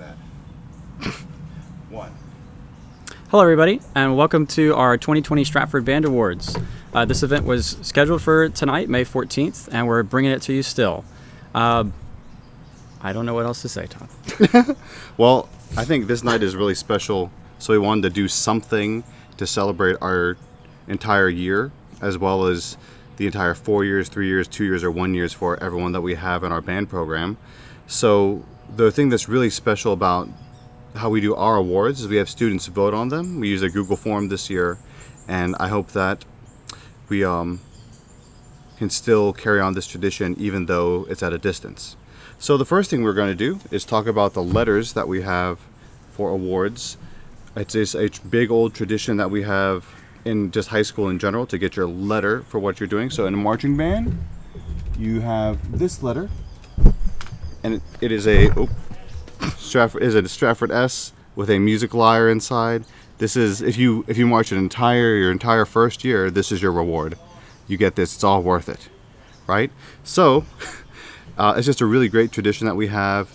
that. One. Hello everybody, and welcome to our 2020 Stratford Band Awards. This event was scheduled for tonight, May 14th, and we're bringing it to you still. I don't know what else to say, Todd. Well, I think this night is really special, so we wanted to do something to celebrate our entire year, as well as the entire 4 years, 3 years, 2 years, or 1 years for everyone that we have in our band program. So the thing that's really special about how we do our awards is we have students vote on them. We use a Google form this year, and I hope that we can still carry on this tradition even though it's at a distance. So the first thing we're going to do is talk about the letters that we have for awards. It's a big old tradition that we have in just high school in general to get your letter for what you're doing. So in a marching band, you have this letter, and it is a Stratford S with a music lyre inside. This is if you march your entire first year, this is your reward. You get this. It's all worth it, right? So it's just a really great tradition that we have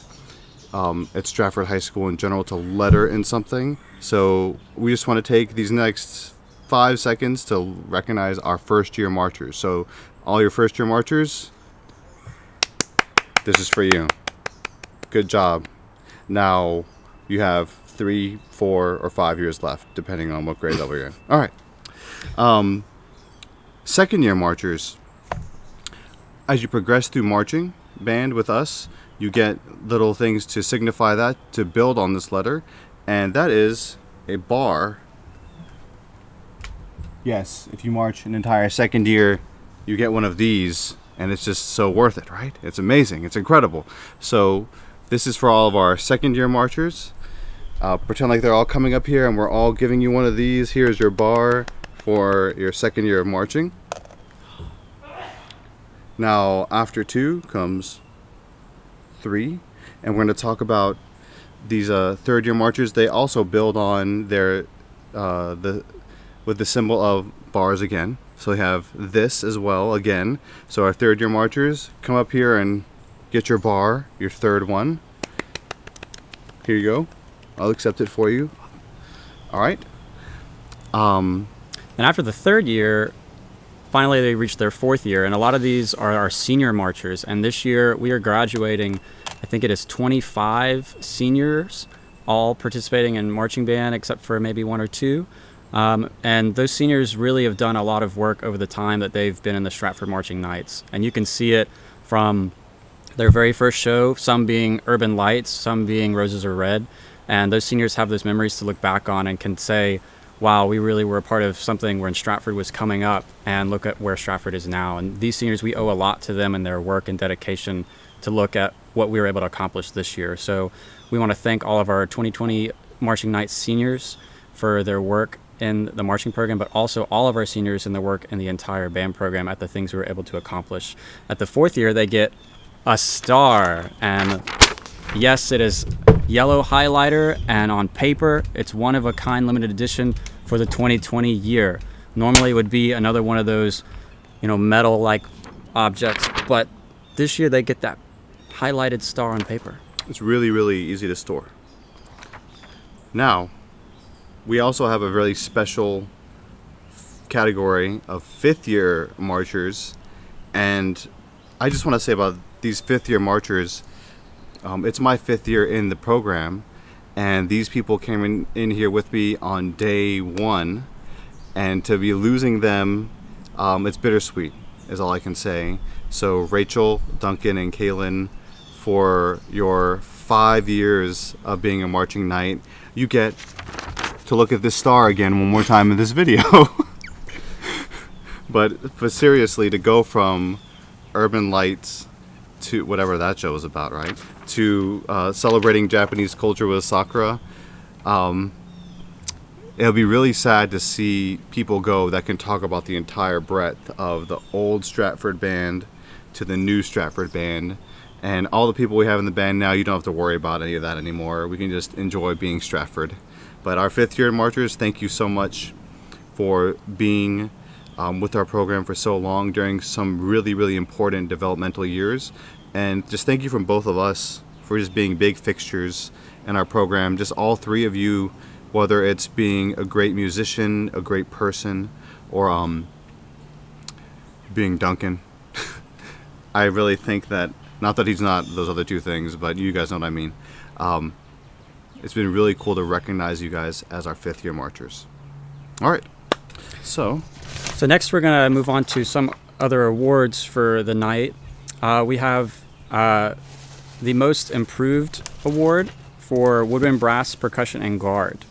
at Stratford High School in general to letter in something. So we just want to take these next 5 seconds to recognize our first year marchers. So all your first year marchers, this is for you. Good job. Now you have 3, 4, or 5 years left, depending on what grade level you're in. All right. Second year marchers. As you progress through marching band with us, you get little things to signify that, to build on this letter, and that is a bar. Yes, if you march an entire second year, you get one of these, and it's just so worth it, right? It's amazing. It's incredible. So this is for all of our second year marchers. Pretend like they're all coming up here and we're all giving you one of these. Here's your bar for your second year of marching. Now after 2 comes 3, and we're going to talk about these third year marchers. They also build on their with the symbol of bars again. So we have this as well again. So our third year marchers, come up here and get your bar, your third one. Here you go. I'll accept it for you. All right. And after the third year, finally they reach their 4th year, and a lot of these are our senior marchers. And this year we are graduating, I think it is 25 seniors, all participating in marching band except for maybe 1 or 2. And those seniors really have done a lot of work over the time that they've been in the Stratford Marching Knights. And you can see it from their very first show, some being Urban Lights, some being Roses Are Red. And those seniors have those memories to look back on and can say, wow, we really were a part of something when Stratford was coming up, and look at where Stratford is now. And these seniors, we owe a lot to them and their work and dedication to look at what we were able to accomplish this year. So we want to thank all of our 2020 Marching Knights seniors for their work in the marching program, but also all of our seniors in the work in the entire band program at the things we were able to accomplish. At the 4th year, they get a star, and yes, it is yellow highlighter, and on paper it's one of a kind limited edition for the 2020 year. Normally it would be another one of those, metal like objects, but this year they get that highlighted star on paper. It's really, really easy to store. Now we also have a really special category of 5th year marchers, and I just want to say about these 5th year marchers, it's my 5th year in the program, and these people came in here with me on day 1, and to be losing them, it's bittersweet is all I can say. So Rachel, Duncan, and Kaylin, for your 5 years of being a marching knight, you get to look at this star again one more time in this video. but seriously, to go from Urban Lights to whatever that show was about, right, to celebrating Japanese culture with Sakura, it'll be really sad to see people go that can talk about the entire breadth of the old Stratford band to the new Stratford band, and all the people we have in the band now. You don't have to worry about any of that anymore. We can just enjoy being Stratford. But our 5th year marchers, thank you so much for being with our program for so long during some really, really important developmental years. And just thank you from both of us for just being big fixtures in our program. Just all three of you, whether it's being a great musician, a great person, or being Duncan. I really think that, not that he's not those other two things, but you guys know what I mean. It's been really cool to recognize you guys as our 5th year marchers. All right, so next we're gonna move on to some other awards for the night. We have the Most Improved Award for Woodwind Brass, Percussion, and Guard.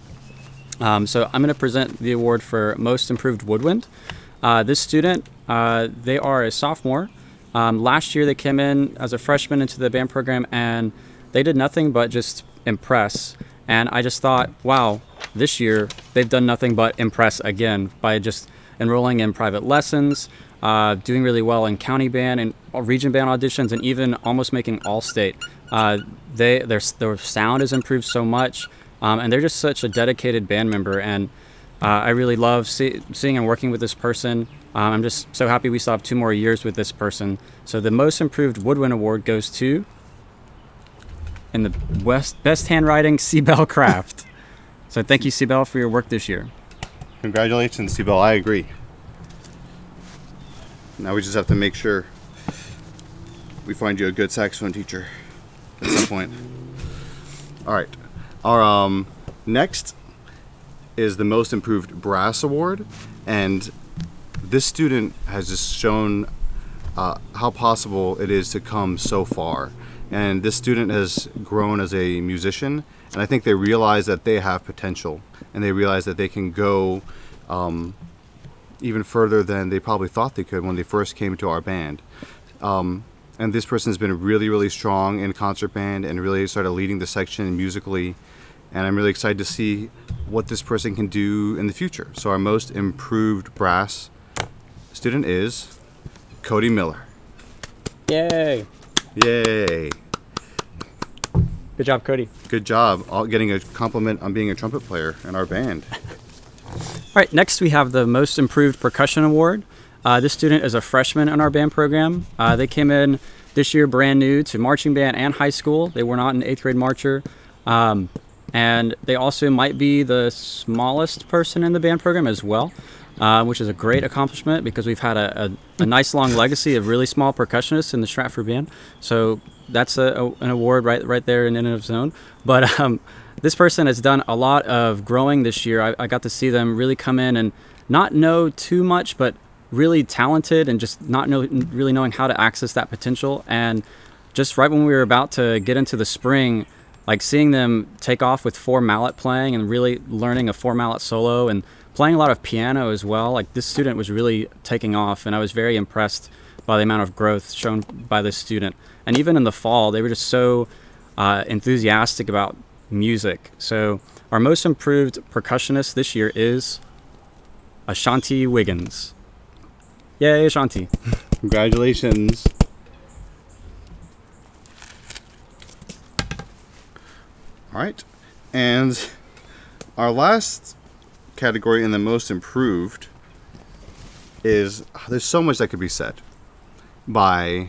So I'm going to present the award for Most Improved Woodwind. This student, they are a sophomore. Last year they came in as a freshman into the band program, and they did nothing but just impress. And I just thought, wow, this year they've done nothing but impress again by just enrolling in private lessons, doing really well in county band and region band auditions, and even almost making all-state. Their sound has improved so much, and they're just such a dedicated band member, and I really love seeing and working with this person. I'm just so happy we still have 2 more years with this person. So the Most Improved Woodwind Award goes to, in the best handwriting, Cbell Craft. So thank you, Cbell, for your work this year. congratulations, Cbell. I agree. Now we just have to make sure we find you a good saxophone teacher at some point. All right. Our next is the Most Improved Brass Award, and this student has just shown how possible it is to come so far. And this student has grown as a musician, and I think they realize that they have potential, and they realize that they can go even further than they probably thought they could when they first came to our band. And this person has been really, really strong in concert band and really started leading the section musically. And I'm really excited to see what this person can do in the future. So our Most Improved Brass student is Cody Miller. Yay! Yay! Good job, Cody. Good job. Getting a compliment on being a trumpet player in our band. All right, next we have the Most Improved Percussion Award. This student is a freshman in our band program. They came in this year brand new to marching band and high school. They were not an 8th grade marcher. And they also might be the smallest person in the band program as well, which is a great accomplishment because we've had a nice long legacy of really small percussionists in the Stratford band. So that's an award right there in and of its own. But this person has done a lot of growing this year. I got to see them really come in and not know too much, but really talented and just not really knowing how to access that potential. And just right when we were about to get into the spring, like seeing them take off with 4 mallet playing and really learning a 4 mallet solo and playing a lot of piano as well. Like this student was really taking off, and I was very impressed by the amount of growth shown by this student. And even in the fall, they were just so enthusiastic about music. So our Most Improved Percussionist this year is Ashanti Wiggins. Yay, Ashanti. Congratulations. All right, and our last category in the Most Improved is, there's so much that could be said by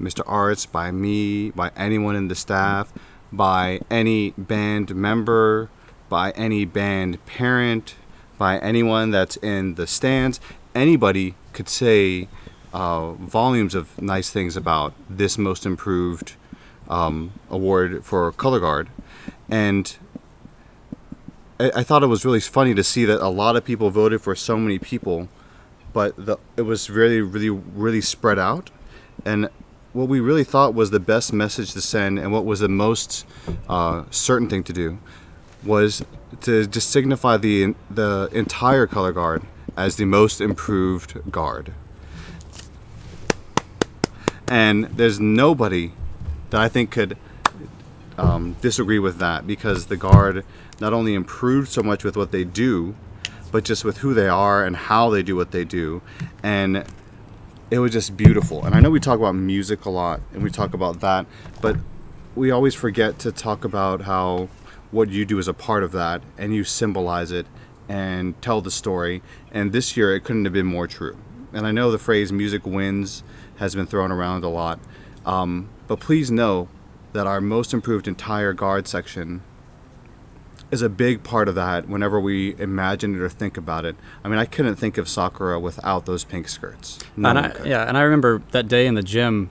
Mr. Arts, by me, by anyone in the staff, by any band member, by any band parent, by anyone that's in the stands. Anybody could say volumes of nice things about this Most Improved award for color guard. And I thought it was really funny to see that a lot of people voted for so many people, but it was really spread out. And what we really thought was the best message to send, and what was the most certain thing to do, was to just signify the entire color guard as the Most Improved Guard. And there's nobody that I think could disagree with that, because the Guard not only improved so much with what they do, but just with who they are and how they do what they do. And it was just beautiful. And I know we talk about music a lot and we talk about that, but we always forget to talk about how what you do is a part of that, and you symbolize it and tell the story. And this year it couldn't have been more true. And I know the phrase music wins has been thrown around a lot, but please know that our most improved entire guard section is a big part of that whenever we imagine it or think about it. I mean, I couldn't think of Sakura without those pink skirts. No one could. Yeah, and I remember that day in the gym,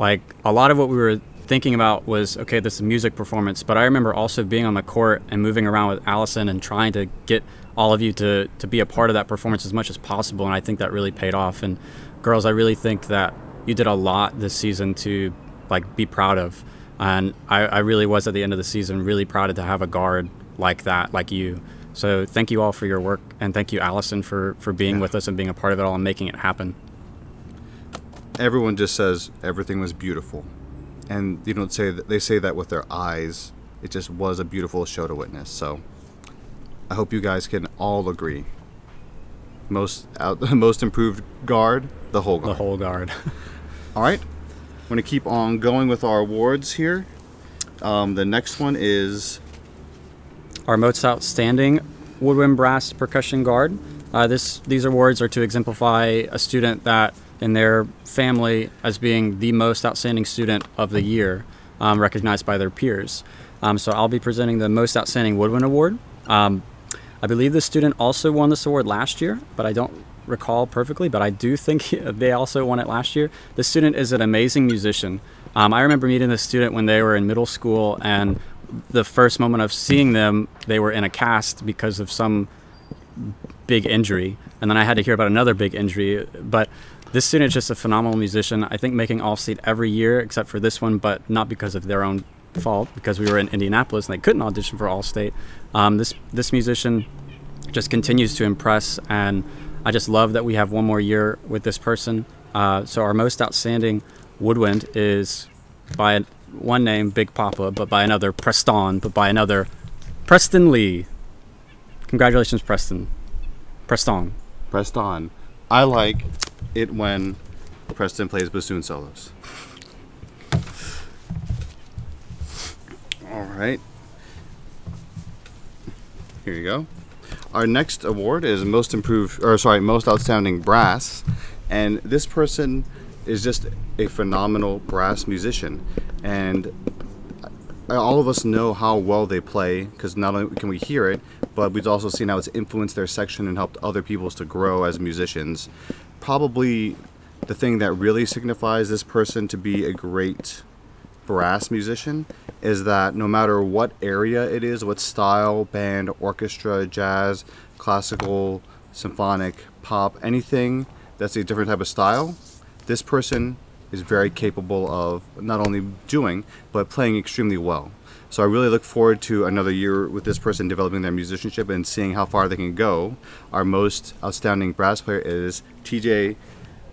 like, a lot of what we were thinking about was, okay, this is a music performance, but I remember also being on the court and moving around with Allison and trying to get all of you to be a part of that performance as much as possible, and I think that really paid off. And girls, I really think that you did a lot this season to, like, be proud of, and I really was at the end of the season really proud to have a guard like that, like you. So thank you all for your work, and thank you, Allison, for being with us and being a part of it all and making it happen. Everyone just says everything was beautiful, and you don't say that, they say that with their eyes. It just was a beautiful show to witness. So I hope you guys can all agree. Most improved guard, the whole guard. The whole guard. All right, I'm going to keep on going with our awards here. The next one is our most outstanding woodwind brass percussion guard. These awards are to exemplify a student that in their family as being the most outstanding student of the year, recognized by their peers. So I'll be presenting the most outstanding woodwind award. I believe the student also won this award last year, but I don't recall perfectly, but I do think they also won it last year. The student is an amazing musician. I remember meeting the student when they were in middle school, and the first moment of seeing them, they were in a cast because of some big injury, and then I had to hear about another big injury. But this student is just a phenomenal musician. I think making All-State every year except for this one, but not because of their own fault, because we were in Indianapolis and they couldn't audition for All-State. This musician just continues to impress, and I just love that we have one more year with this person. So our most outstanding woodwind is by one name, Big Papa, but by another, Preston, but by another, Preston Lee. Congratulations, Preston. Preston. Preston. I like it when Preston plays bassoon solos. All right. Here you go. Our next award is most outstanding brass, and this person is just a phenomenal brass musician, and all of us know how well they play because not only can we hear it, but we've also seen how it's influenced their section and helped other people's to grow as musicians. Probably the thing that really signifies this person to be a great brass musician is that no matter what area it is, what style, band, orchestra, jazz, classical, symphonic, pop, anything that's a different type of style, this person is very capable of not only doing, but playing extremely well. So I really look forward to another year with this person developing their musicianship and seeing how far they can go. Our most outstanding brass player is TJ.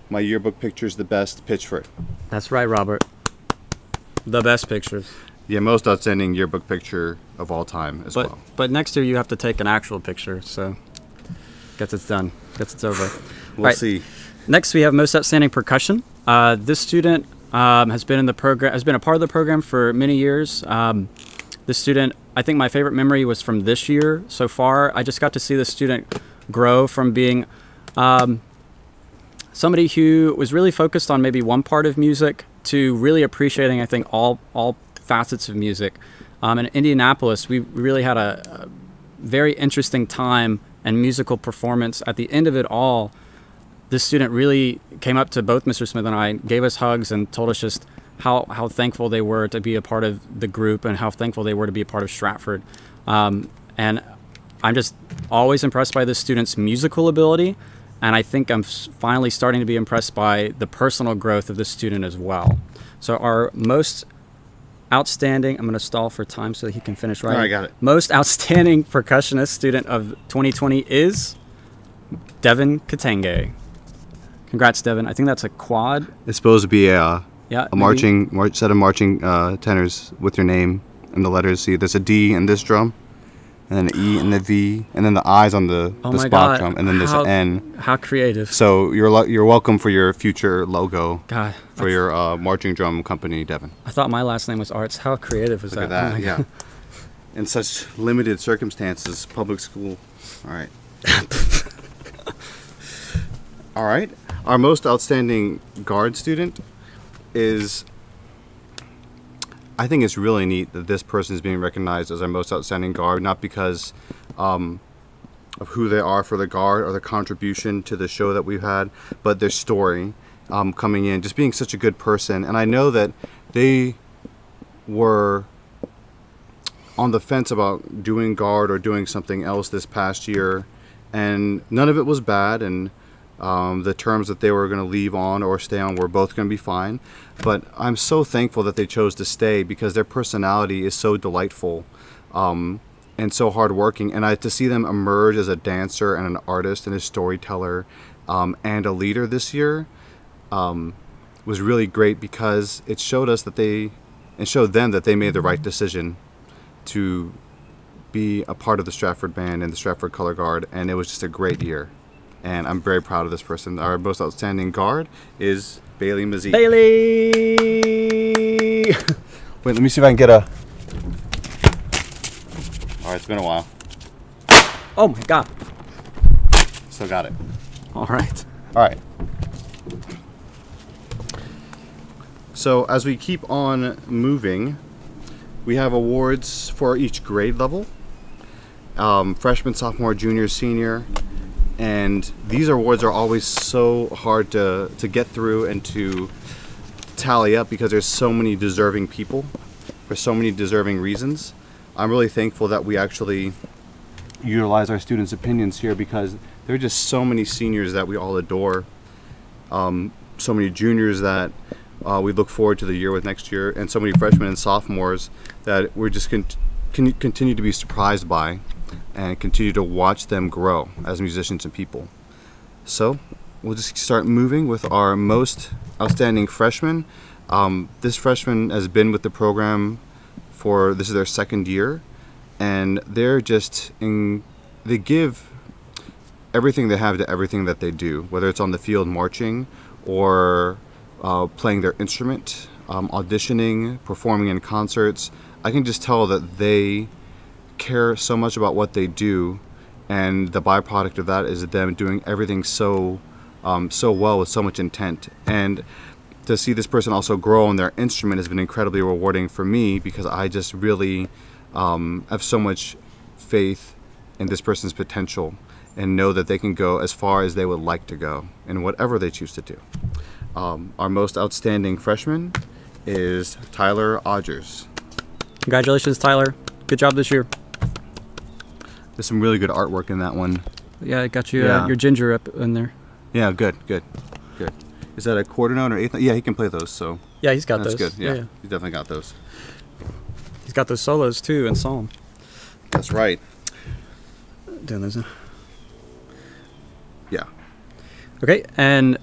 My yearbook picture is the best. Pitch for it. That's right, Robert. The best pictures. Yeah, most outstanding yearbook picture of all time as well. But next year you have to take an actual picture, so gets it's done. Gets it's over. We'll see. Next we have most outstanding percussion. This student has been in the program, has been a part of the program for many years. This student, I think my favorite memory was from this year so far. I just got to see the student grow from being somebody who was really focused on maybe one part of music to really appreciating, I think, all facets of music. In Indianapolis, we really had a very interesting time and musical performance. At the end of it all, this student really came up to both Mr. Smith and I, gave us hugs, and told us just how thankful they were to be a part of the group and how thankful they were to be a part of Stratford. And I'm just always impressed by this student's musical ability, and I think I'm finally starting to be impressed by the personal growth of this student as well. So our most outstanding, I'm going to stall for time so that he can finish writing. I got it. Most outstanding percussionist student of 2020 is Devin Katenge. Congrats, Devin. I think that's a quad. It's supposed to be a maybe. set of marching tenors with your name and the letters. See, there's a D in this drum, and then an E and the V, and then the I's on the spot drum, and then there's an N. How creative! So you're welcome for your future logo. God, for your marching drum company, Devin. I thought my last name was Arts. How creative is that? Look at that, yeah. In such limited circumstances, public school. All right. All right. Our most outstanding guard student is I think it's really neat that this person is being recognized as our most outstanding guard, not because of who they are for the guard or their contribution to the show that we've had, but their story coming in, just being such a good person. And I know that they were on the fence about doing guard or doing something else this past year, and none of it was bad, and the terms that they were going to leave on or stay on were both going to be fine. But I'm so thankful that they chose to stay, because their personality is so delightful and so hardworking. And to see them emerge as a dancer and an artist and a storyteller and a leader this year was really great, because it showed us that showed them that they made the right decision to be a part of the Stratford Band and the Stratford Color Guard, and it was just a great year. And I'm very proud of this person. Our most outstanding guard is Bailey Mazie. Bailey! Wait, let me see if I can get a... Alright, it's been a while. Oh my god. Still got it. Alright. Alright. So as we keep on moving, we have awards for each grade level. Freshman, sophomore, junior, senior. And these awards are always so hard to get through and to tally up, because there's so many deserving people for so many deserving reasons. I'm really thankful that we actually utilize our students' opinions here, because there are just so many seniors that we all adore, so many juniors that we look forward to the year with next year, and so many freshmen and sophomores that we're just continue to be surprised by and continue to watch them grow as musicians and people. So we'll just start moving with our most outstanding freshman. This freshman has been with the program this is their second year, and they're they give everything they have to everything that they do, whether it's on the field marching or playing their instrument, auditioning, performing in concerts. I can just tell that they care so much about what they do, and the byproduct of that is them doing everything so well with so much intent. And to see this person also grow on their instrument has been incredibly rewarding for me, because I just really have so much faith in this person's potential and know that they can go as far as they would like to go in whatever they choose to do. Our most outstanding freshman is Tyler Odgers. Congratulations, Tyler. Good job this year. There's some really good artwork in that one. Yeah, I got you your ginger up in there. Yeah, good. Is that a quarter note or eighth note? Yeah, he can play those, so. Yeah, he's got that's those. That's good, yeah. He's definitely got those. He's got those solos, too, in Psalm. That's right. Doing those now. Yeah. Okay, and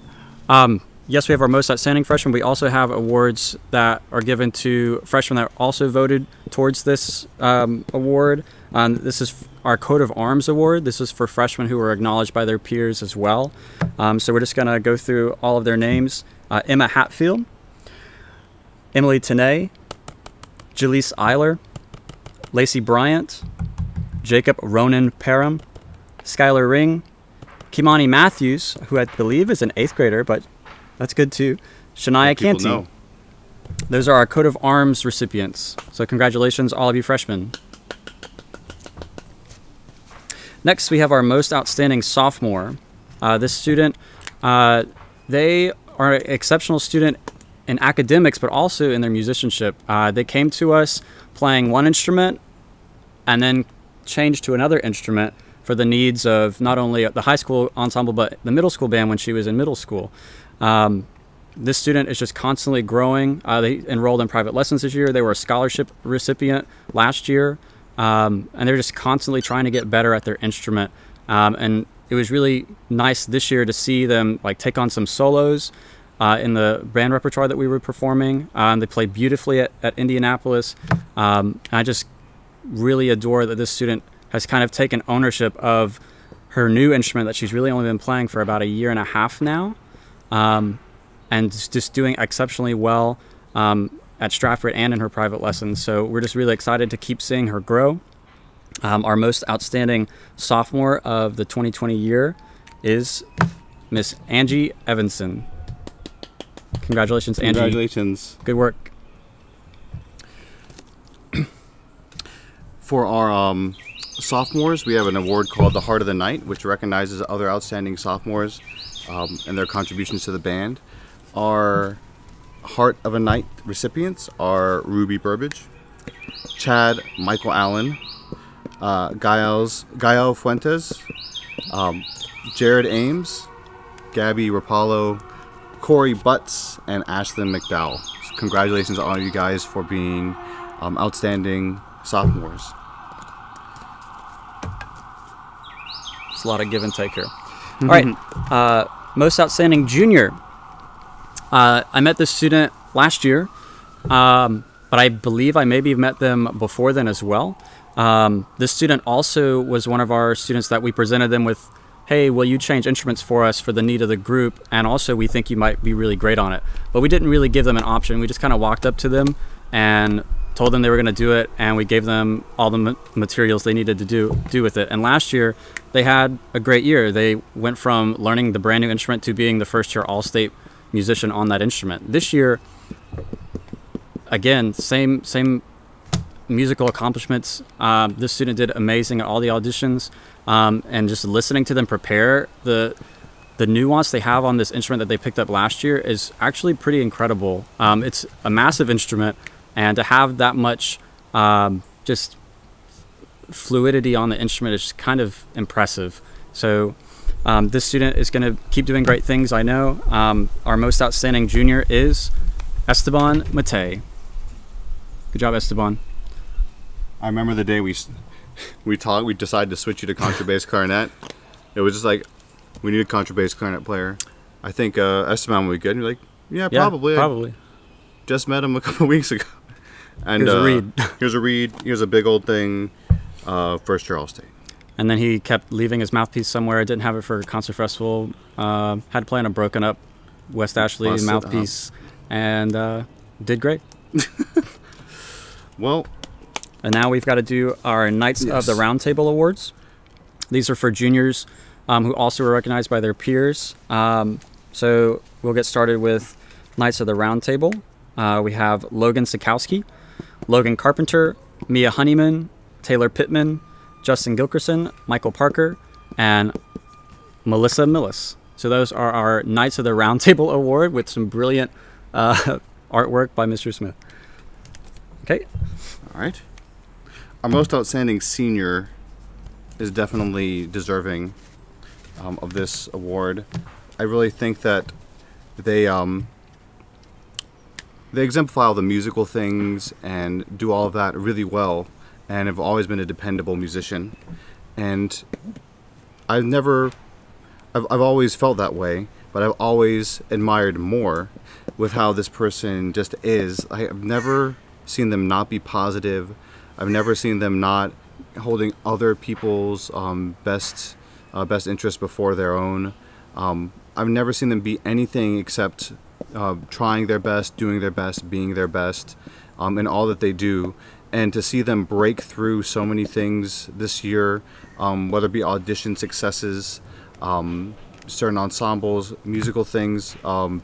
yes, we have our most outstanding freshman. We also have awards that are given to freshmen that also voted towards this award. This is our Coat of Arms Award. This is for freshmen who were acknowledged by their peers as well. So we're just going to go through all of their names. Emma Hatfield, Emily Tenay, Jaleese Eiler, Lacey Bryant, Jacob Ronan Parham, Skylar Ring, Kimani Matthews, who I believe is an 8th grader, but that's good too. Shania Canty. Those are our Coat of Arms recipients. So congratulations, all of you freshmen. Next, we have our most outstanding sophomore. This student, they are an exceptional student in academics, but also in their musicianship. They came to us playing one instrument and then changed to another instrument for the needs of not only the high school ensemble, but the middle school band when she was in middle school. This student is just constantly growing. They enrolled in private lessons this year. They were a scholarship recipient last year. And they're just constantly trying to get better at their instrument. And it was really nice this year to see them take on some solos in the band repertoire that we were performing. They played beautifully at Indianapolis. And I just really adore that this student has kind of taken ownership of her new instrument that she's really only been playing for about 1.5 years now. And just doing exceptionally well at Stratford and in her private lessons. So we're just really excited to keep seeing her grow. Our most outstanding sophomore of the 2020 year is Miss Angie Evanson. Congratulations, Angie. Congratulations. Good work. For our sophomores, we have an award called the Heart of the Night, which recognizes other outstanding sophomores and their contributions to the band. Our Heart of a Night recipients are Ruby Burbage, Chad Michael Allen, Gael Fuentes, Jared Ames, Gabby Rapallo, Corey Butts, and Ashlyn McDowell. So congratulations to all of you guys for being outstanding sophomores. It's a lot of give and take here. All right, most outstanding junior. I met this student last year, but I believe I maybe met them before then as well. This student also was one of our students that we presented them with, hey, will you change instruments for us for the need of the group? And also we think you might be really great on it. But we didn't really give them an option. We just kind of walked up to them and told them they were going to do it, and we gave them all the materials they needed to do with it. And last year they had a great year. They went from learning the brand new instrument to being the first year all-state musician on that instrument. This year, again, same musical accomplishments. This student did amazing at all the auditions, and just listening to them prepare, the nuance they have on this instrument that they picked up last year is actually pretty incredible. It's a massive instrument, and to have that much just fluidity on the instrument is kind of impressive. So this student is going to keep doing great things, I know. Our most outstanding junior is Esteban Matei. Good job, Esteban. I remember the day we decided to switch you to contrabass clarinet. It was just like, we need a contrabass clarinet player. I think Esteban would be good. And you're like, yeah, probably. Probably. Just met him a couple weeks ago. And here's a reed. Here's a reed. Here's a big old thing. First year all-state. And then he kept leaving his mouthpiece somewhere. Didn't have it for a concert festival. Had to play on a broken up West Ashley mouthpiece, and did great. Well, and now we've got to do our Knights of the Round Table Awards. These are for juniors who also were recognized by their peers. So we'll get started with Knights of the Round Table. We have Logan Sikowski, Logan Carpenter, Mia Honeyman, Taylor Pittman, Justin Gilkerson, Michael Parker, and Melissa Millis. So those are our Knights of the Round Table Award with some brilliant artwork by Mr. Smith. Okay. All right. Our most outstanding senior is definitely deserving of this award. I really think that they exemplify all the musical things and do all of that really well, and have always been a dependable musician. And I've always felt that way, but I've always admired more with how this person just is. I have never seen them not be positive. I've never seen them not holding other people's best interests before their own. I've never seen them be anything except trying their best, doing their best, being their best in all that they do. And to see them break through so many things this year, whether it be audition successes, certain ensembles, musical things,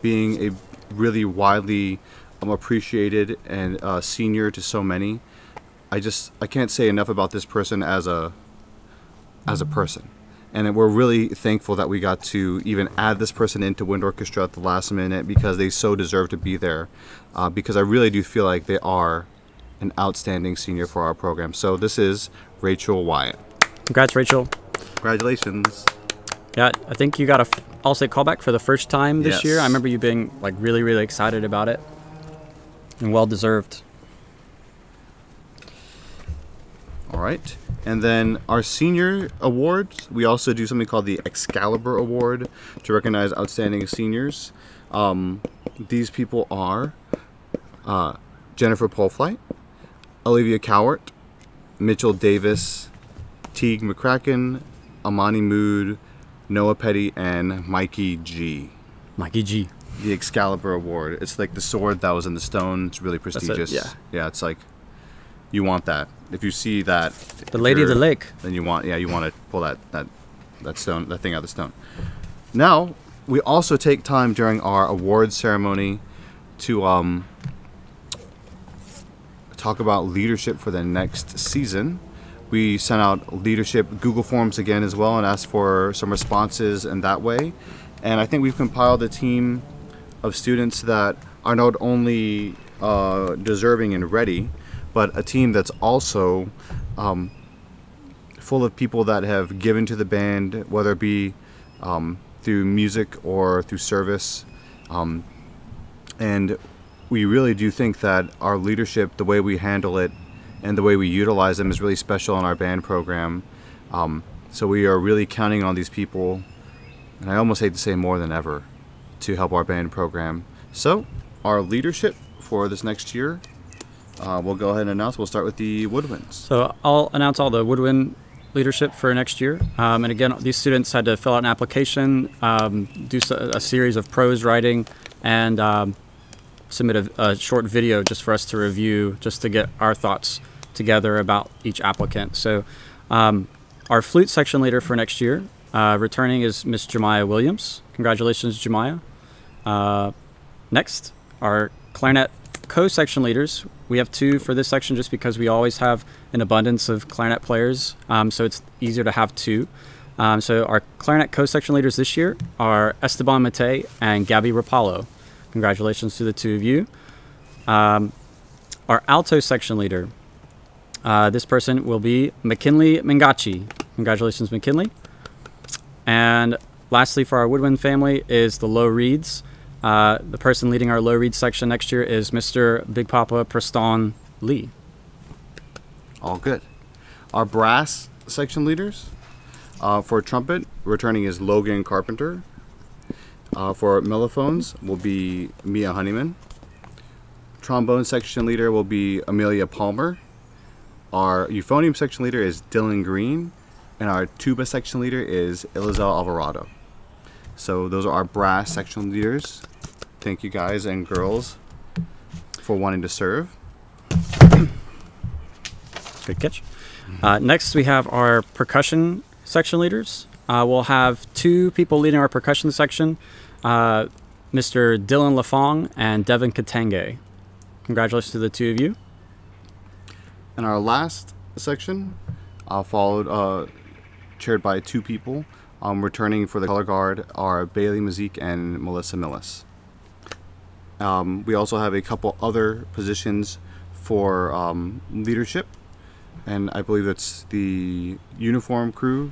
being a really widely appreciated and senior to so many. I can't say enough about this person as a person. And we're really thankful that we got to even add this person into Wind Orchestra at the last minute, because they so deserve to be there. Because I really do feel like they are an outstanding senior for our program. So this is Rachel Wyatt. Congrats, Rachel. Congratulations. Yeah, I think you got a all-state callback for the first time this year. I remember you being like really, really excited about it, and well deserved. All right. And then our senior awards, we also do something called the Excalibur Award to recognize outstanding seniors. These people are Jennifer Polflight, Olivia Cowart, Mitchell Davis, Teague McCracken, Amani Mood, Noah Petty, and Mikey G. Mikey G. The Excalibur Award. It's like the sword that was in the stone. It's really prestigious. That's it, yeah. Yeah, it's like, you want that. If you see that, the Lady of the Lake, then you want to pull that stone, that thing out of the stone. Now, we also take time during our awards ceremony to talk about leadership for the next season. We sent out leadership Google Forms again as well and asked for some responses in that way. And I think we've compiled a team of students that are not only deserving and ready, but a team that's also full of people that have given to the band, whether it be through music or through service. And we really do think that our leadership, the way we handle it and the way we utilize them, is really special in our band program. So we are really counting on these people, and I almost hate to say more than ever, to help our band program. So our leadership for this next year, we'll go ahead and announce. We'll start with the Woodwinds. So I'll announce all the Woodwind leadership for next year. And again, these students had to fill out an application, do a series of prose writing, and submit a short video just for us to review, just to get our thoughts together about each applicant. So our flute section leader for next year, returning, is Miss Jemiah Williams. Congratulations, Jemiah. Next, our clarinet co-section leaders. We have 2 for this section just because we always have an abundance of clarinet players, so it's easier to have 2. So our clarinet co-section leaders this year are Esteban Matei and Gabby Rapallo. Congratulations to the 2 of you. Our alto section leader, this person will be McKinley Mingachi. Congratulations, McKinley. And lastly, for our Woodwind family is the low reeds. The person leading our low reed section next year is Mr. Big Papa Preston Lee. All good. Our brass section leaders, for trumpet, returning is Logan Carpenter. For mellophones will be Mia Honeyman. Trombone section leader will be Amelia Palmer. Our euphonium section leader is Dylan Green. And our tuba section leader is Elizel Alvarado. So those are our brass section leaders. Thank you guys and girls for wanting to serve. Good catch. Next we have our percussion section leaders. We'll have 2 people leading our percussion section, Mr. Dylan Lafong and Devin Katange. Congratulations to the 2 of you. And our last section, followed, chaired by 2 people. Returning for the color guard are Bailey Mazik and Melissa Millis. We also have a couple other positions for leadership, and I believe it's the uniform crew.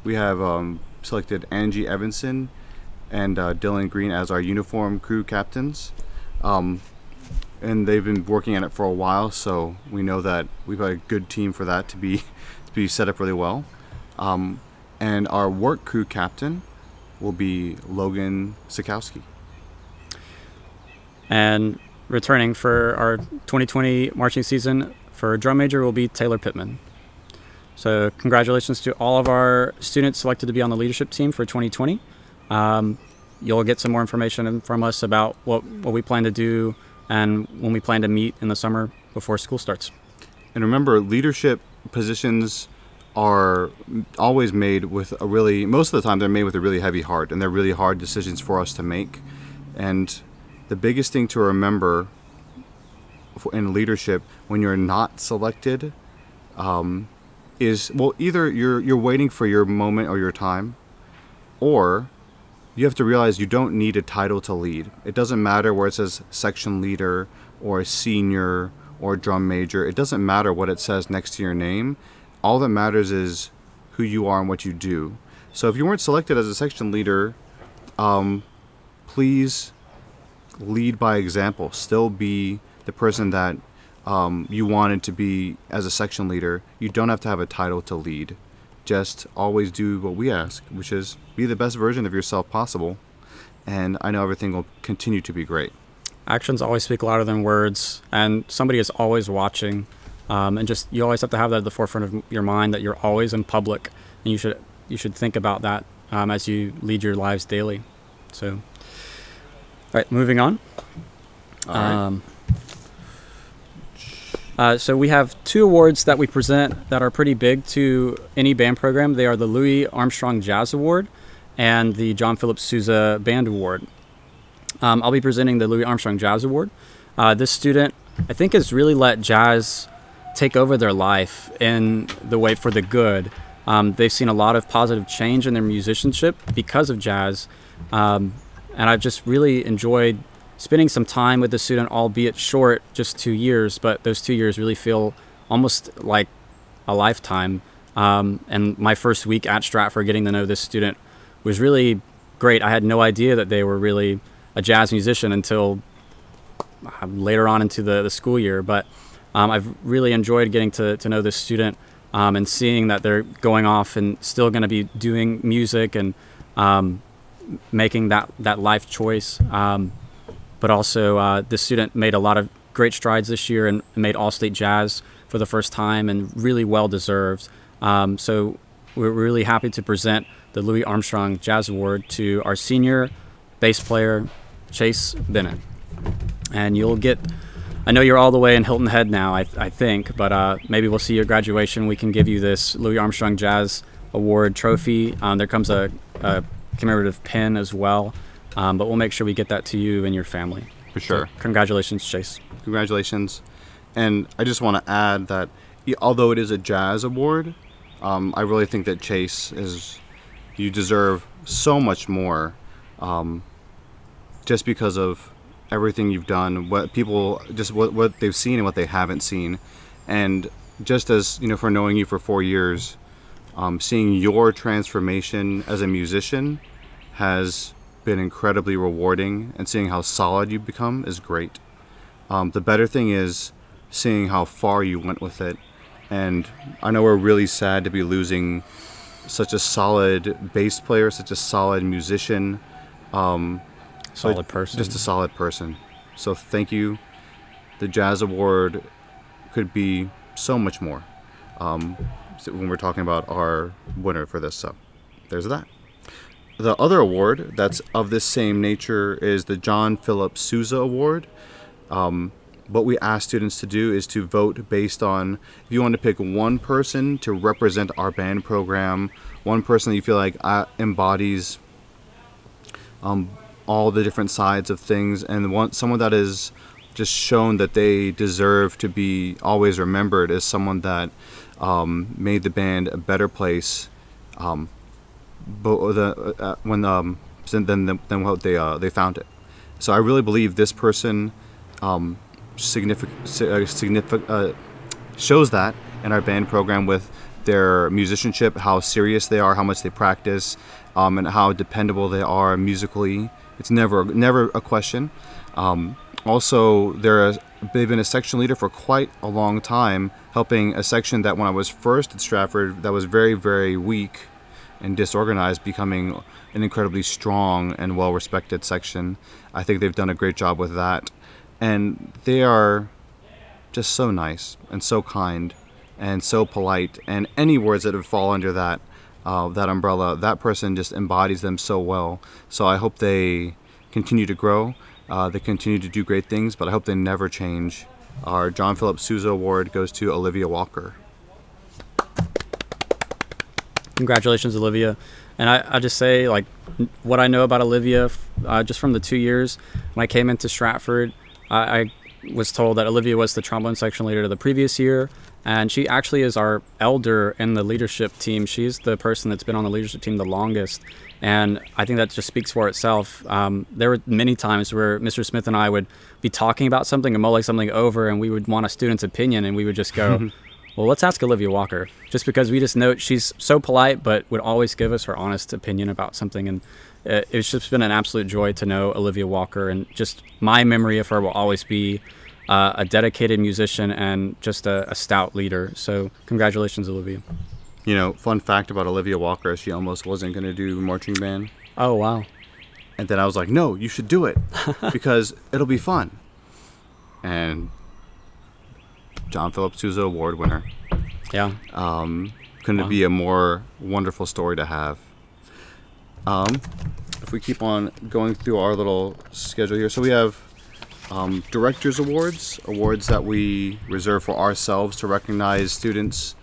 We have selected Angie Evanson and Dylan Green as our uniform crew captains. And they've been working on it for a while, so we know that we've got a good team for that to be set up really well. And our work crew captain will be Logan Sikowski. And returning for our 2020 marching season for drum major will be Taylor Pittman. So congratulations to all of our students selected to be on the leadership team for 2020. You'll get some more information from us about what we plan to do and when we plan to meet in the summer before school starts. And remember, leadership positions are always made with most of the time they're made with a really heavy heart, and they're really hard decisions for us to make. And the biggest thing to remember in leadership when you're not selected is, well, either you're waiting for your moment or your time, or you have to realize you don't need a title to lead. It doesn't matter where it says section leader or senior or drum major. It doesn't matter what it says next to your name. All that matters is who you are and what you do. So if you weren't selected as a section leader, please lead by example. Still be the person that you wanted to be as a section leader. You don't have to have a title to lead. Just always do what we ask, which is be the best version of yourself possible. And I know everything will continue to be great. Actions always speak louder than words, and somebody is always watching. And just, you always have to have that at the forefront of your mind, that you're always in public, and you should think about that as you lead your lives daily. So, all right, moving on. All right. So we have 2 awards that we present that are pretty big to any band program. They are the Louis Armstrong Jazz Award and the John Philip Sousa Band Award. I'll be presenting the Louis Armstrong Jazz Award. This student, I think, has really let jazz take over their life in the way for the good. They've seen a lot of positive change in their musicianship because of jazz, and I've just really enjoyed spending some time with the student, albeit short, just 2 years, but those 2 years really feel almost like a lifetime. And my first week at Stratford, getting to know this student was really great. I had no idea that they were really a jazz musician until later on into the school year, but I've really enjoyed getting to know this student, and seeing that they're going off and still going to be doing music and making that life choice. But also this student made a lot of great strides this year and made All-State Jazz for the first time, and really well deserved. So we're really happy to present the Louis Armstrong Jazz Award to our senior bass player, Chase Bennett. And you'll get, I know you're all the way in Hilton Head now, I think, but maybe we'll see you at graduation. We can give you this Louis Armstrong Jazz Award trophy. There comes a commemorative pin as well, but we'll make sure we get that to you and your family. For sure. So, congratulations, Chase. Congratulations. And I just want to add that although it is a jazz award, I really think that Chase you deserve so much more, just because of everything you've done, what they've seen and what they haven't seen. And just as, for knowing you for 4 years, seeing your transformation as a musician has been incredibly rewarding, and seeing how solid you've become is great. The better thing is seeing how far you went with it. And I know we're really sad to be losing such a solid bass player, such a solid musician. Solid person. Just a solid person. So thank you. The Jazz Award could be so much more when we're talking about our winner for this. So there's that. The other award that's of this same nature is the John Philip Sousa Award. What we ask students to do is to vote based on, if you want to pick one person to represent our band program, one person that you feel like embodies all the different sides of things, and someone that is just shown that they deserve to be always remembered as someone that made the band a better place than what they found it. So I really believe this person shows that in our band program with their musicianship, how serious they are, how much they practice, and how dependable they are musically. It's never a question. Also, they've been a section leader for quite a long time, helping a section that when I was first at Stratford that was very, very weak and disorganized, becoming an incredibly strong and well-respected section. I think they've done a great job with that. And they are just so nice and so kind and so polite. And any words that would fall under that umbrella, that person just embodies them so well. So I hope they continue to grow. They continue to do great things, but I hope they never change. Our John Philip Sousa Award goes to Olivia Walker. Congratulations, Olivia. And I just say, like, what I know about Olivia, just from the 2 years when I came into Stratford, I was told that Olivia was the trombone section leader the previous year, and she actually is our elder in the leadership team. She's the person that's been on the leadership team the longest, and I think that just speaks for itself. There were many times where Mr. Smith and I would be talking about something and mulling something over, and we would want a student's opinion, and we would just go, well, let's ask Olivia Walker, just because we just know she's so polite but would always give us her honest opinion about something. And it's just been an absolute joy to know Olivia Walker, and just my memory of her will always be a dedicated musician and just a stout leader. So congratulations, Olivia. Fun fact about Olivia Walker, she almost wasn't going to do marching band. Oh, wow. And then I was like, no, you should do it because it'll be fun. And John Philip Sousa Award winner. Yeah. Couldn't it be a more wonderful story to have? If we keep on going through our little schedule here. So we have Directors Awards that we reserve for ourselves to recognize students.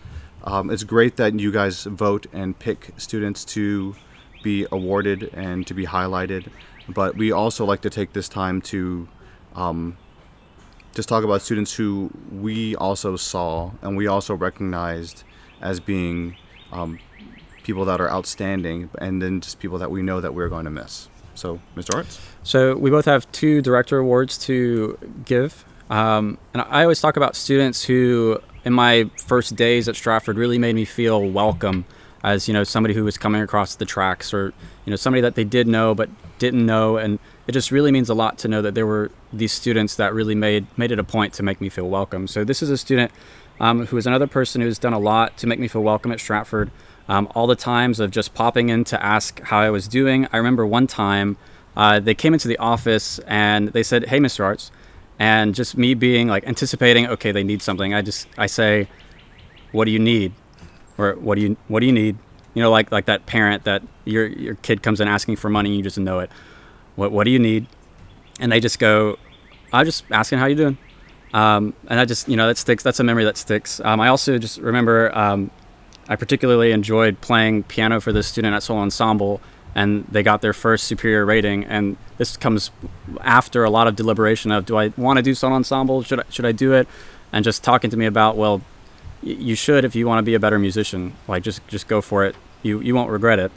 It's great that you guys vote and pick students to be awarded and to be highlighted. But we also like to take this time to just talk about students who we also saw and we also recognized as being people that are outstanding, and then just people that we know that we're going to miss. So, Mr. Arts? So we both have 2 director awards to give. And I always talk about students who, in my first days at Stratford, really made me feel welcome as, you know, somebody who was coming across the tracks, or, you know, somebody that they did know but didn't know. And it just really means a lot to know that there were these students that really made it a point to make me feel welcome. So this is a student who is another person who's done a lot to make me feel welcome at Stratford. All the times of just popping in to ask how I was doing. I remember one time they came into the office and they said, "Hey, Mr. Arts," and just me being like anticipating, okay, they need something. I say, "What do you need?" Or what do you need? You know, like that parent that your kid comes in asking for money and you just know it. What do you need? And they just go, "I'm just asking how you doing." And I just, you know, that sticks. That's a memory that sticks. I also just remember I particularly enjoyed playing piano for this student at Solo Ensemble, and they got their first superior rating. And this comes after a lot of deliberation of, do I want to do Solo Ensemble? Should I do it? And just talking to me about, well, you should if you want to be a better musician. Like, just go for it. You won't regret it.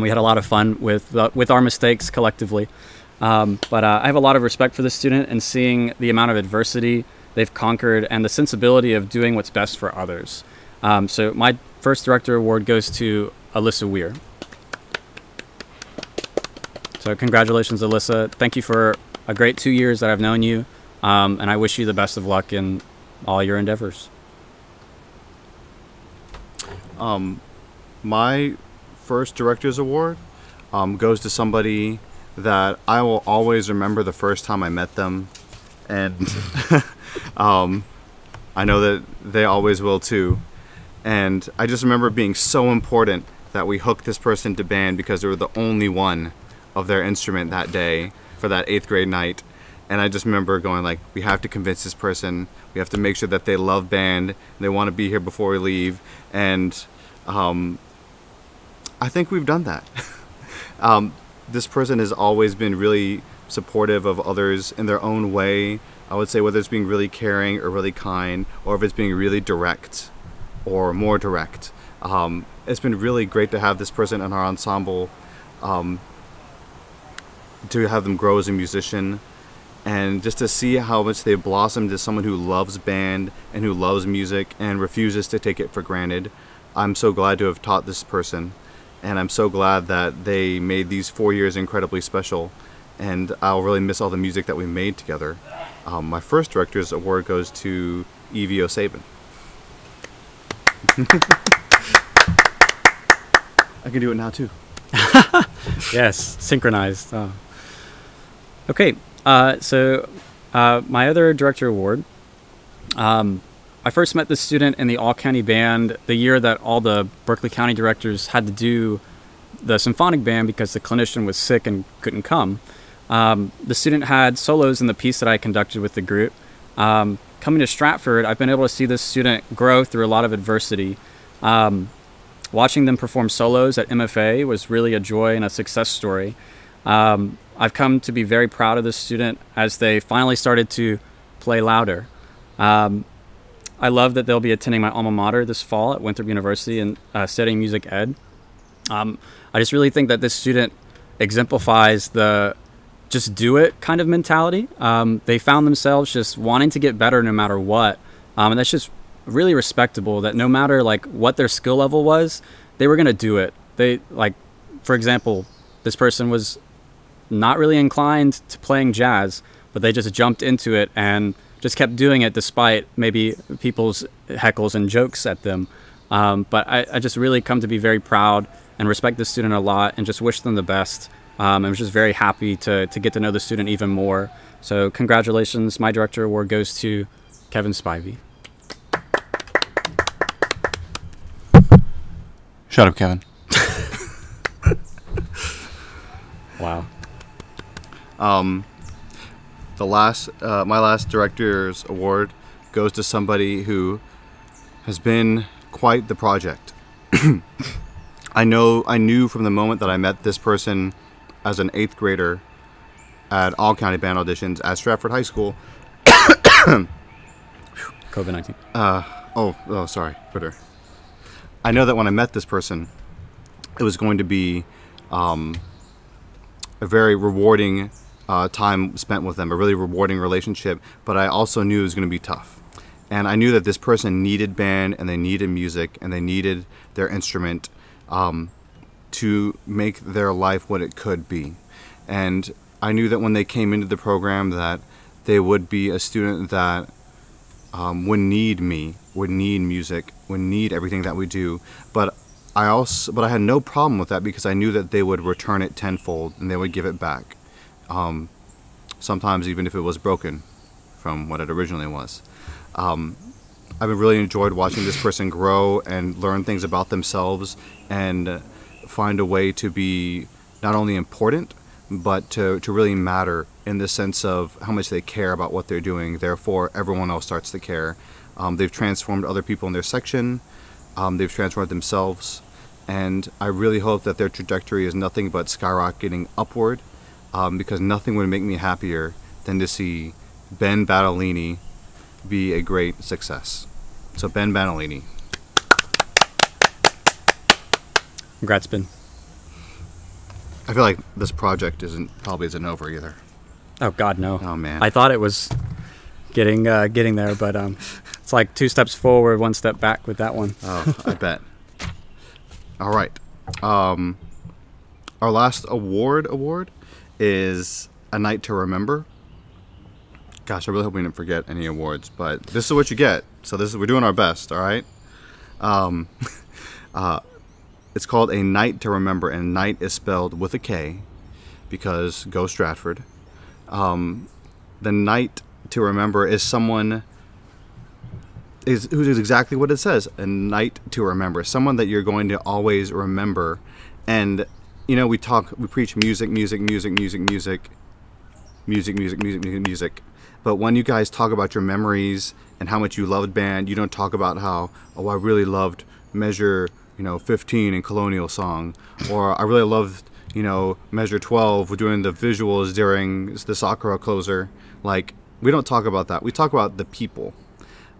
We had a lot of fun with our mistakes collectively. But I have a lot of respect for this student, and seeing the amount of adversity they've conquered and the sensibility of doing what's best for others. So my first director award goes to Alyssa Weir. So congratulations, Alyssa. Thank you for a great 2 years that I've known you, and I wish you the best of luck in all your endeavors. My first director's award goes to somebody that I will always remember the first time I met them, and I know that they always will too. And I just remember it being so important that we hooked this person to band because they were the only one of their instrument that day for that 8th grade night. And I just remember going like, we have to convince this person. We have to make sure that they love band. They want to be here before we leave. And I think we've done that. This person has always been really supportive of others in their own way. I would say whether it's being really caring or really kind, or if it's being really direct or more direct. It's been really great to have this person in our ensemble, to have them grow as a musician, and just to see how much they've blossomed as someone who loves band and who loves music and refuses to take it for granted. I'm so glad to have taught this person, and I'm so glad that they made these 4 years incredibly special, and I'll really miss all the music that we made together. My first director's award goes to Evie O'Sabin. I can do it now too. Yes, synchronized. Oh. Okay, so my other director award, I first met this student in the all-county band the year that all the Berkeley County directors had to do the symphonic band because the clinician was sick and couldn't come. The student had solos in the piece that I conducted with the group. Coming to Stratford, I've been able to see this student grow through a lot of adversity. Watching them perform solos at MFA was really a joy and a success story. I've come to be very proud of this student as they finally started to play louder. I love that they'll be attending my alma mater this fall at Winthrop University and studying music ed. I just really think that this student exemplifies the just do it kind of mentality. They found themselves just wanting to get better no matter what. And that's just really respectable, that no matter like what their skill level was, they were going to do it. They, like, for example, this person was not really inclined to playing jazz, but they just jumped into it and just kept doing it despite maybe people's heckles and jokes at them. But I just really come to be very proud and respect this student a lot and just wish them the best. I was just very happy to get to know the student even more. So congratulations. My director award goes to Kevin Spivey. Shut up, Kevin. Wow. My last director's award goes to somebody who has been quite the project. I knew from the moment that I met this person as an 8th grader at all county band auditions at Stratford High School COVID-19. Sorry, Twitter. I know that when I met this person, it was going to be a very rewarding time spent with them, a really rewarding relationship, but I also knew it was going to be tough. And I knew that this person needed band, and they needed music, and they needed their instrument to make their life what it could be. And I knew that when they came into the program that they would be a student that would need me, would need music, would need everything that we do. But I had no problem with that because I knew that they would return it tenfold and they would give it back. Sometimes even if it was broken from what it originally was. I've really enjoyed watching this person grow and learn things about themselves and find a way to be not only important, but to really matter in the sense of how much they care about what they're doing. Therefore, everyone else starts to care. They've transformed other people in their section. They've transformed themselves. And I really hope that their trajectory is nothing but skyrocketing upward, because nothing would make me happier than to see Ben Battolini be a great success. So Ben Battolini. Congrats, Ben. I feel like this project probably isn't over either. Oh God, no. Oh man. I thought it was getting there, but it's like 2 steps forward, 1 step back with that one. Oh, I bet. All right. Our last award is A Night to Remember. Gosh, I really hope we didn't forget any awards, but this is what you get. So we're doing our best, all right? It's called A Night to Remember, and night is spelled with a K because go Stratford. The night to remember is someone who is exactly what it says, a night to remember. Someone that you're going to always remember. And, you know, we preach music. But when you guys talk about your memories and how much you loved band, you don't talk about how, oh, I really loved Measure 15 in Colonial Song, or I really loved, Measure 12. We're doing the visuals during the Sakura closer. Like, we don't talk about that. We talk about the people.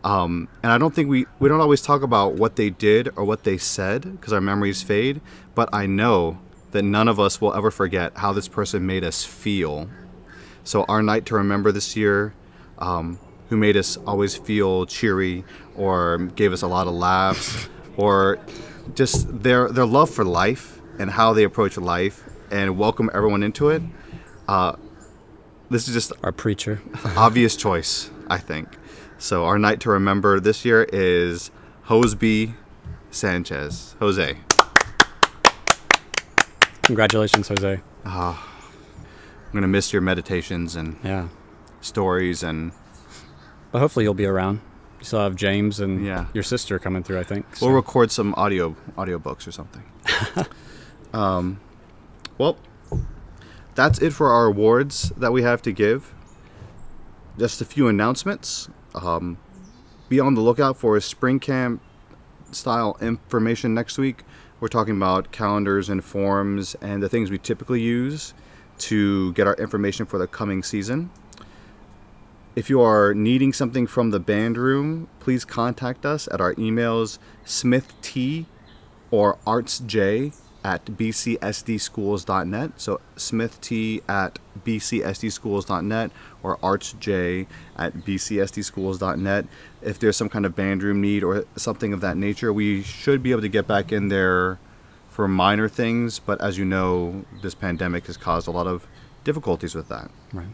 And I don't think we don't always talk about what they did or what they said because our memories fade. But I know that none of us will ever forget how this person made us feel. So our night to remember this year, who made us always feel cheery or gave us a lot of laughs, or just their love for life and how they approach life and welcome everyone into it. This is just our preacher. Obvious choice, I think. So our night to remember this year is Jose Sanchez. Jose. Congratulations, Jose. I'm gonna miss your meditations and stories but hopefully you'll be around. You still have James and your sister coming through, I think. So. We'll record some audio books or something. Well, that's it for our awards that we have to give. Just a few announcements. Be on the lookout for spring camp style information next week. We're talking about calendars and forms and the things we typically use to get our information for the coming season. If you are needing something from the band room, please contact us at our emails smitht or artsj@bcsdschools.net. So smitht@bcsdschools.net or artsj@bcsdschools.net. If there's some kind of band room need or something of that nature, we should be able to get back in there for minor things. But as you know, this pandemic has caused a lot of difficulties with that. Right.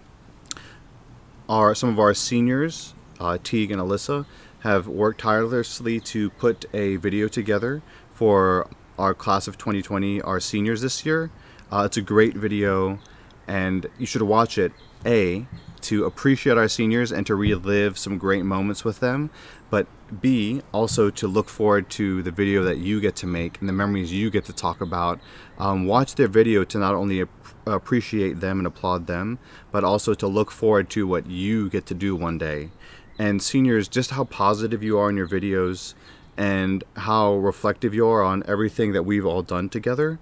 Some of our seniors, Teague and Alyssa, have worked tirelessly to put a video together for our class of 2020, our seniors this year. It's a great video, and you should watch it, A, to appreciate our seniors and to relive some great moments with them, but B, also to look forward to the video that you get to make and the memories you get to talk about. Watch their video to not only appreciate them and applaud them, but also to look forward to what you get to do one day. And seniors, just how positive you are in your videos and how reflective you are on everything that we've all done together,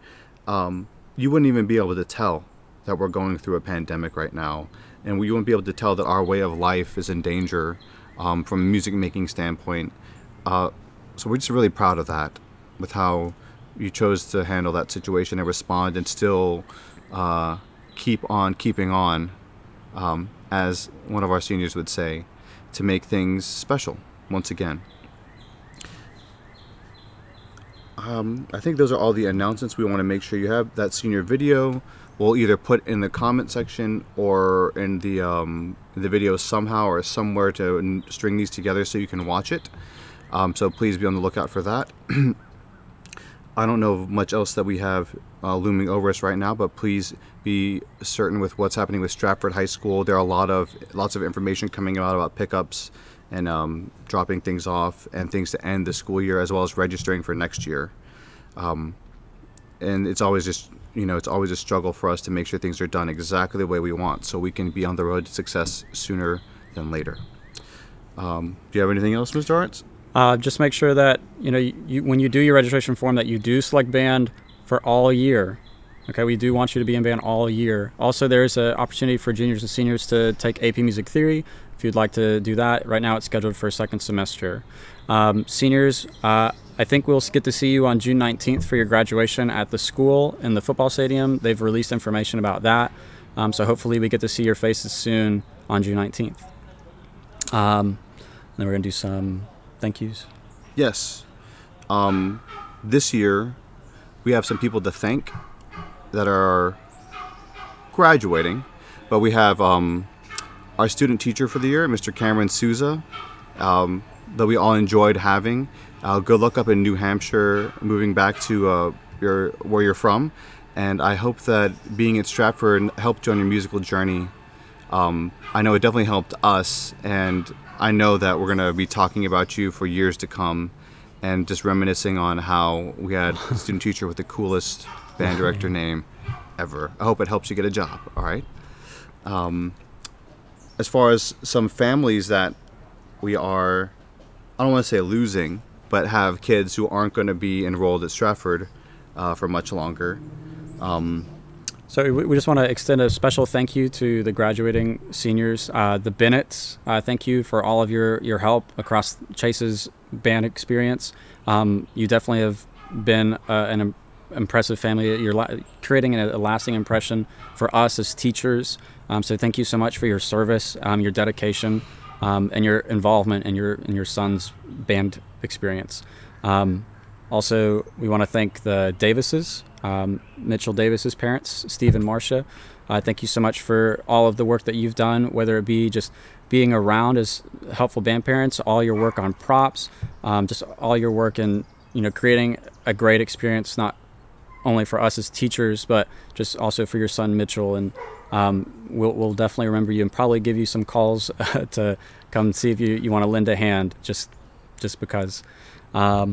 you wouldn't even be able to tell that we're going through a pandemic right now, and we won't be able to tell that our way of life is in danger from a music making standpoint. So we're just really proud of that, with how you chose to handle that situation and respond and still keep on keeping on, as one of our seniors would say, to make things special once again. I think those are all the announcements. We want to make sure you have that senior video. We'll either put in the comment section or in the video somehow or somewhere to string these together so you can watch it. So please be on the lookout for that. I don't know much else that we have looming over us right now, but please be certain with what's happening with Stratford High School. There are lots of information coming out about pickups and dropping things off and things to end the school year, as well as registering for next year. And it's always just, it's always a struggle for us to make sure things are done exactly the way we want, so we can be on the road to success sooner than later. Do you have anything else, Mr. Arts? Just make sure that when you do your registration form, that you do select band for all year. Okay, we do want you to be in band all year. Also, there's an opportunity for juniors and seniors to take AP Music Theory if you'd like to do that. Right now, it's scheduled for second semester. Seniors, I think we'll get to see you on June 19th for your graduation at the school in the football stadium. They've released information about that, so hopefully we get to see your faces soon on June 19th. Then we're going to do some thank yous. Yes. This year, we have some people to thank that are graduating, but we have our student teacher for the year, Mr. Cameron Sousa, that we all enjoyed having. Good luck up in New Hampshire, moving back to where you're from, and I hope that being at Stratford helped you on your musical journey. I know it definitely helped us, and I know that we're going to be talking about you for years to come, and just reminiscing on how we had a student teacher with the coolest band director name ever. I hope it helps you get a job, all right? As far as some families that we are, I don't want to say losing, but have kids who aren't going to be enrolled at Stratford for much longer. So we just want to extend a special thank you to the graduating seniors, the Bennetts. Thank you for all of your help across Chase's band experience. You definitely have been an impressive family. You're creating a lasting impression for us as teachers. So thank you so much for your service, your dedication, and your involvement in your son's band experience. Also, we want to thank the Davises, Mitchell Davis's parents, Steve and Marcia. Thank you so much for all of the work that you've done, whether it be just being around as helpful band parents, all your work on props, just all your work in creating a great experience, not only for us as teachers, but just also for your son Mitchell. And we'll definitely remember you and probably give you some calls to come see if you want to lend a hand, just because. I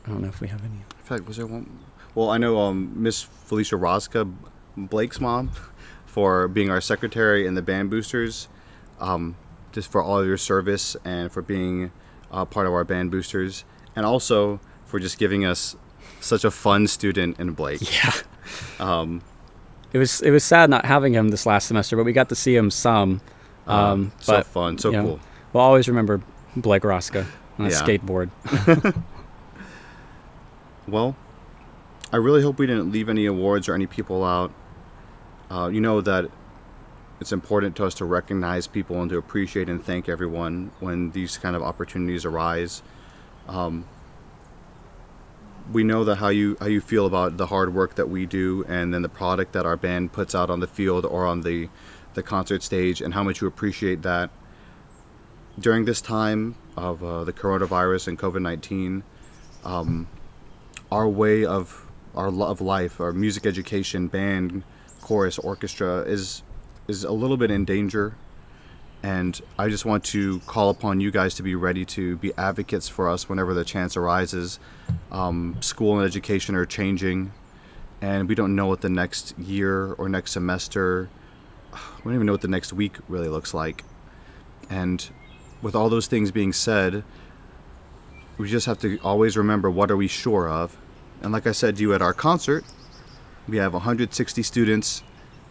don't know if we have any. In fact, was there one? Well, I know Miss Felicia Rosca, Blake's mom, for being our secretary in the band boosters, just for all of your service and for being part of our band boosters, and also for just giving us such a fun student in Blake. Yeah. It was sad not having him this last semester, but we got to see him some. So fun, so cool. We'll always remember Blake Rosca on a skateboard. Well, I really hope we didn't leave any awards or any people out. You know that it's important to us to recognize people and to appreciate and thank everyone when these kind of opportunities arise. We know that how you feel about the hard work that we do, and then the product that our band puts out on the field or on the concert stage, and how much you appreciate that. During this time of the coronavirus and COVID-19, our way of our love life, our music education, band, chorus, orchestra is a little bit in danger. And I just want to call upon you guys to be ready to be advocates for us whenever the chance arises. School and education are changing, and we don't know what the next year or next semester, we don't even know what the next week really looks like. And with all those things being said, we just have to always remember, what are we sure of? And like I said to you at our concert, We have 160 students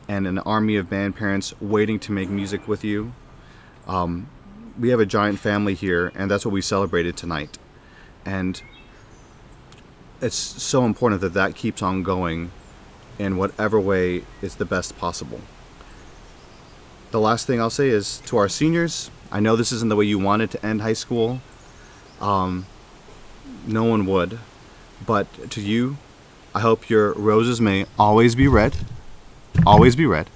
and an army of band parents waiting to make music with you. We have a giant family here, and that's what we celebrated tonight. And it's so important that that keeps on going in whatever way is the best possible. The last thing I'll say is to our seniors, I know this isn't the way you wanted to end high school. No one would. But to you, I hope your roses may always be red. Always be red.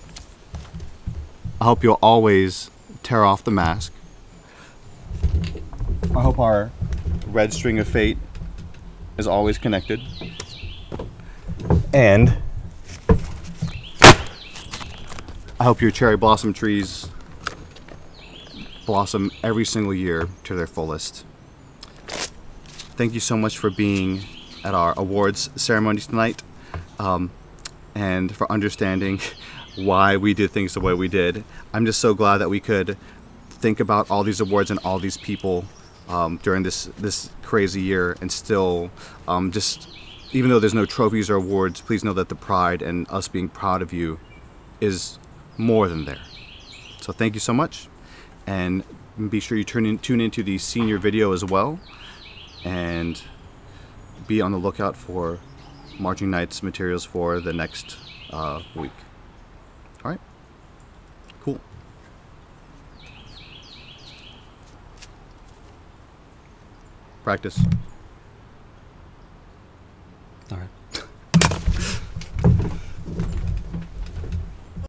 I hope you'll always tear off the mask. I hope our red string of fate is always connected. And I hope your cherry blossom trees blossom every single year to their fullest. Thank you so much for being at our awards ceremony tonight, and for understanding why we did things the way we did. I'm just so glad that we could think about all these awards and all these people during this crazy year, and still just, even though there's no trophies or awards, please know that the pride and us being proud of you is more than there. So thank you so much, and be sure you tune into the senior video as well, and be on the lookout for Marching Knights materials for the next week. All right, cool. Practice.